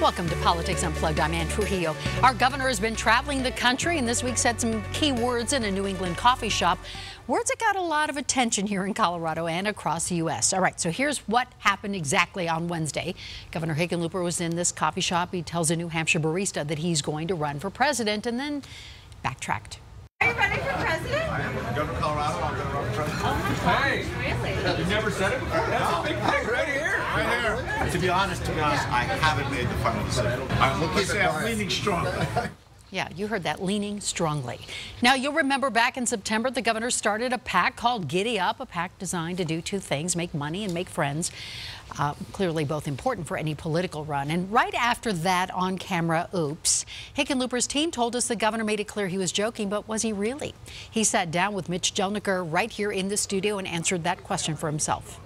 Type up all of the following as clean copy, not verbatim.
Welcome to Politics Unplugged. I'm Ann Trujillo. Our governor has been traveling the country and this week said some key words in a New England coffee shop. Words that got a lot of attention here in Colorado and across the U.S. All right, so here's what happened exactly on Wednesday. Governor Hickenlooper was in this coffee shop. He tells a New Hampshire barista that he's going to run for president and then backtracked. Are you running for president? I am governor of Colorado. I'm going to run for president. Oh my gosh, really? You never said it before? That's a big thing right here. Right here. To be honest, I haven't made the final decision. I'm leaning strongly. Yeah, you heard that, leaning strongly. Now, you'll remember back in September, the governor started a PAC called Giddy Up, a PAC designed to do two things, make money and make friends. Clearly both important for any political run. And right after that on-camera oops, Hickenlooper's team told us the governor made it clear he was joking, but was he really? He sat down with Mitch Jelniker right here in the studio and answered that question for himself.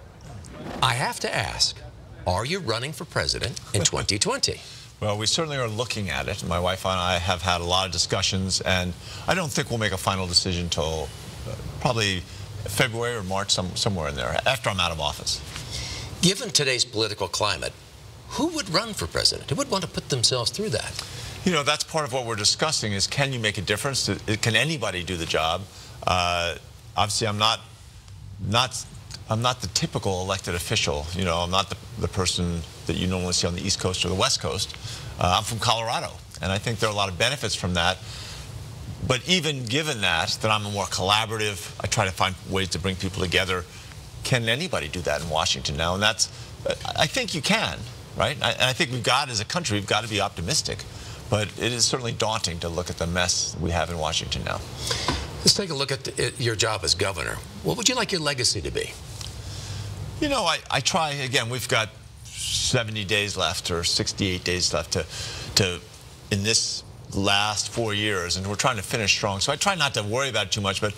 I have to ask, are you running for president in 2020? Well, we certainly are looking at it. My wife and I have had a lot of discussions, and I don't think we'll make a final decision until probably February or March, somewhere in there, after I'm out of office. Given today's political climate, who would run for president? Who would want to put themselves through that? You know, that's part of what we're discussing is, can you make a difference? Can anybody do the job? Obviously, I'm not the typical elected official. You know, I'm not the person that you normally see on the East Coast or the West Coast. I'm from Colorado, and I think there are a lot of benefits from that. But even given that I'm a more collaborative, I try to find ways to bring people together. Can anybody do that in Washington now? And that's, I think you can, right? I think as a country, we've got to be optimistic. But it is certainly daunting to look at the mess we have in Washington now. Let's take a look at your job as governor. What would you like your legacy to be? You know, I try, again, we've got 70 days left or 68 days left to in this last 4 years, and we're trying to finish strong. So I try not to worry about it too much, but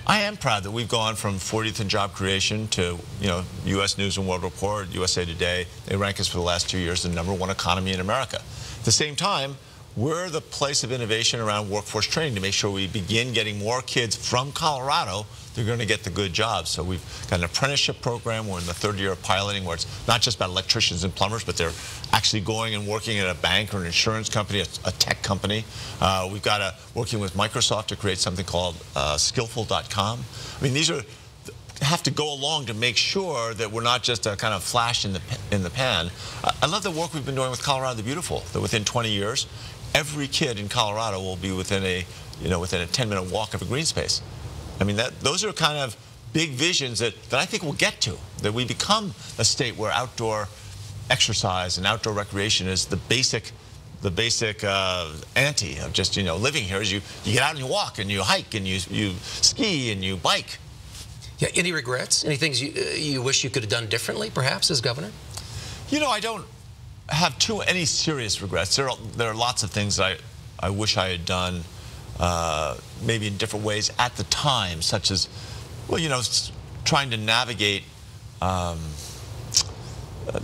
I am proud that we've gone from 40th in job creation to, you know, U.S. News and World Report, USA Today. They rank us for the last 2 years the #1 economy in America. At the same time, we're the place of innovation around workforce training to make sure we begin getting more kids from Colorado. They're going to get the good jobs. So we've got an apprenticeship program. We're in the 3rd year of piloting where it's not just about electricians and plumbers, but they're actually going and working at a bank or an insurance company, a tech company. We've got working with Microsoft to create something called skillful.com. I mean, these have to go along to make sure that we're not just a kind of flash in the pan. I love the work we've been doing with Colorado the Beautiful, that within 20 years, every kid in Colorado will be within a 10-minute walk of a green space. I mean, those are kind of big visions that I think we'll get to, that we become a state where outdoor exercise and outdoor recreation is the basic ante of just, you know, living here. Is you get out and you walk and you hike and you ski and you bike. Yeah, any regrets? Any things you wish you could have done differently, perhaps, as governor? You know, I don't have any serious regrets. There are lots of things that I wish I had done maybe in different ways at the time, such as, well, you know, trying to navigate the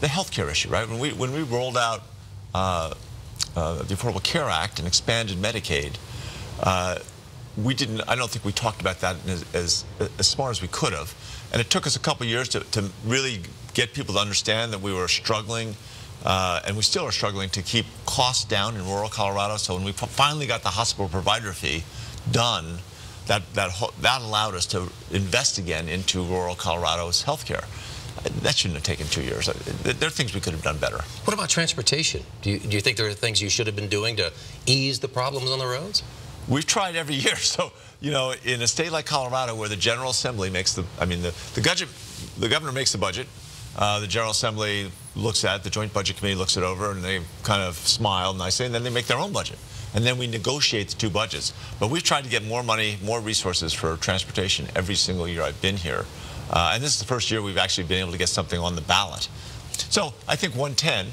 healthcare issue, right? When we rolled out the Affordable Care Act and expanded Medicaid, I don't think we talked about that as smart as we could have. And it took us a couple of years to really get people to understand that we were struggling, and we still are struggling to keep costs down in rural Colorado. So when we finally got the hospital provider fee done, that allowed us to invest again into rural Colorado's healthcare. That shouldn't have taken 2 years. There are things we could have done better. What about transportation? Do you think there are things you should have been doing to ease the problems on the roads? We've tried every year. So, you know, in a state like Colorado where the General Assembly makes the governor makes the budget, the General Assembly looks at it, the Joint Budget Committee looks it over, and they kind of smile nicely, and then they make their own budget. And then we negotiate the two budgets. But we've tried to get more money, more resources for transportation every single year I've been here. And this is the first year we've actually been able to get something on the ballot. So I think 110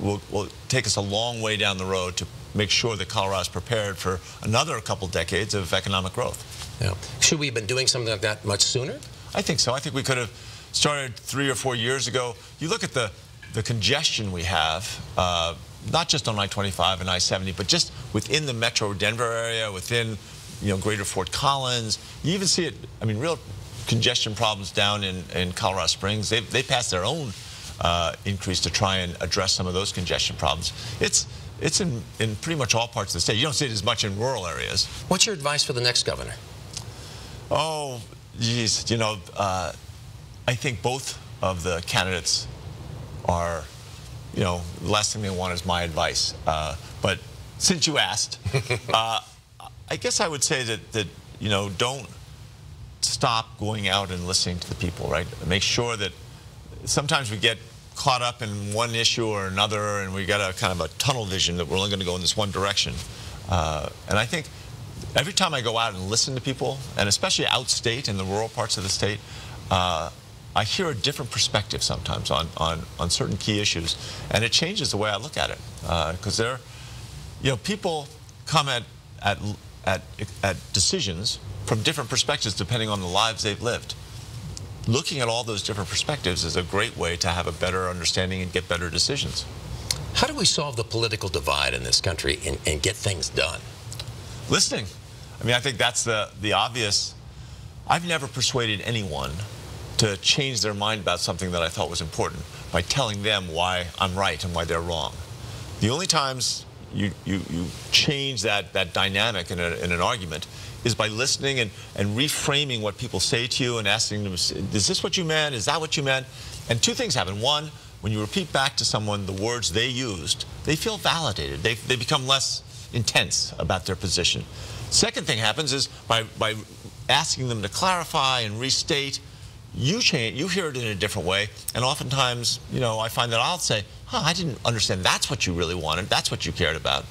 will take us a long way down the road to make sure that Colorado is prepared for another couple decades of economic growth. Yeah. Should we have been doing something like that much sooner? I think so. I think we could have started 3 or 4 years ago. You look at the congestion we have, not just on I-25 and I-70, but just within the metro Denver area, within, you know, greater Fort Collins. You even see it, I mean, real congestion problems down in Colorado Springs. They passed their own increase to try and address some of those congestion problems. It's in pretty much all parts of the state. You don't see it as much in rural areas. What's your advice for the next governor? Oh, geez, you know, I think both of the candidates are, you know, the last thing they want is my advice. But since you asked, I guess I would say that, you know, don't stop going out and listening to the people, right? Make sure that sometimes we get caught up in one issue or another, and we got a kind of a tunnel vision that we're only going to go in this one direction. And I think every time I go out and listen to people, and especially outstate in the rural parts of the state, I hear a different perspective sometimes on certain key issues, and it changes the way I look at it. Because you know, people come at decisions from different perspectives depending on the lives they've lived. Looking at all those different perspectives is a great way to have a better understanding and get better decisions. How do we solve the political divide in this country and get things done? Listening. I mean, I think that's the obvious. I've never persuaded anyone to change their mind about something that I thought was important by telling them why I'm right and why they're wrong. The only times you change that dynamic in an argument is by listening and reframing what people say to you and asking them, is this what you meant? Is that what you meant? And two things happen. One, when you repeat back to someone the words they used, they feel validated. They become less intense about their position. Second thing happens is by asking them to clarify and restate, you hear it in a different way, and oftentimes, you know, I find that I'll say, I didn't understand that's what you really wanted, that's what you cared about.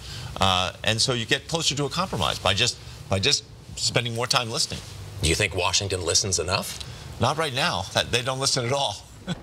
And so you get closer to a compromise by just spending more time listening. Do you think Washington listens enough? Not right now. They don't listen at all.